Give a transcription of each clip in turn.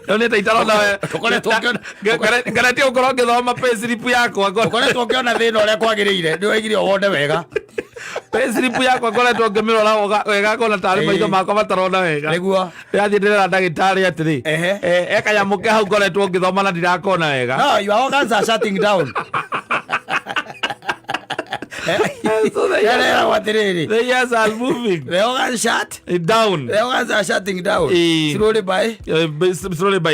None taitaro nawe ngarati ukorwo ngithoma payslip yakwa ngoretwo ngiona thina uria kwagiriire ni waigire wonde wega payslip yakwa ngoretwo ngimirora wega kona tari maitho makwa matarona wega niguo ndathi ndira ndagitari atiri ekanyamũke hau ngoretwo ngithoma na ndirakona wega no your organs are shutting down. The years are moving. The organs shut down. The organs are shutting down. Slowly by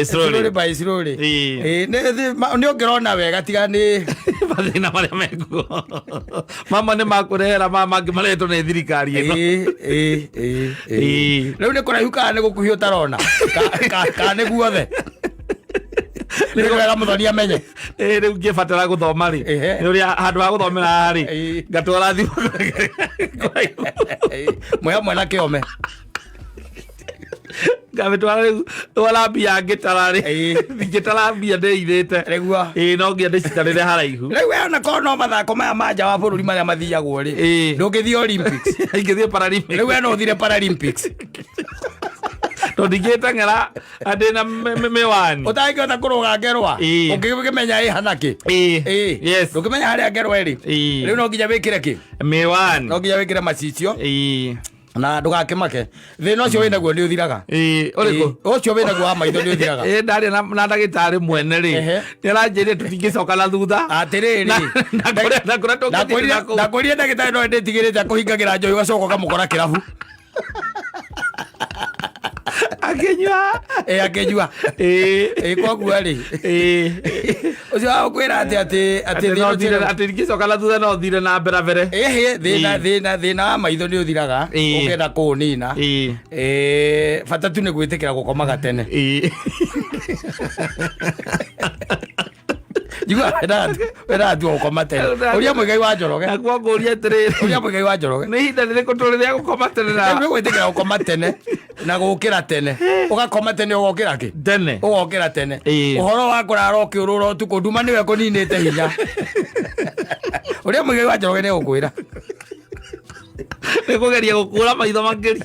slowly. Ni ungirona wega tiga ni bathina maria mekuo mama ni makurehera mama ngimaretwo ni thirikari ino riu ni kuraihu kana ni gukuhio tarona ka ni guothe ni wega muthoni amenye riu ngibatara guthoma ri ni uria handu ha guthomera ri ngatwara thimu mwena kiome ngabitwara riu wala mbia ngitara ri ngitara mbia ndeithite niguo no ngia ndicitarire haraihu riu we ona kono mathako maya manja wa bururi maria mathiagwo ri ndungithie Olympics ingithie Paralympics riu we no uthire Paralympics to ndigiteng'era andina miwani utangihota kuruga ngerwa ungimenya hanaki yes ndungimenya haria ngerwa iri riu no nginya wikire ki miwani no nginya wikire macicio na ndugakimake thina ucio winaguo ni uthiraga uriku ucio winaguo wa maitho ni uthiraga ndari na ndagitari mwene ri ni aranjire tutingicoka na thutha atiriri ndakuria ndagitari no nditigirite kuhingagira njohi ugacoka ukamukora kirabu akenyua koguo ri ucio wa kwira ati ndigicoka na thutha no thire na mbere thina wa maitho ni uthiraga ukenda kunina bata tu ni gwitikira gukomaga tene jigua wera tu gukoma tene uria muigai wa njoroge akwa nguria atiriri uria muigai wa njoroge ni hinda ririku turiria gukoma tene na ni gwitikira gukoma tene na gukira tene ugakoma tene ugokira ki tene ugokira tene uhoro wa kurara ukiurura utuku nduma niwe kuninite hinya uria muigai wa njoroge ni gukwira ni kugeria gukura maitho makiri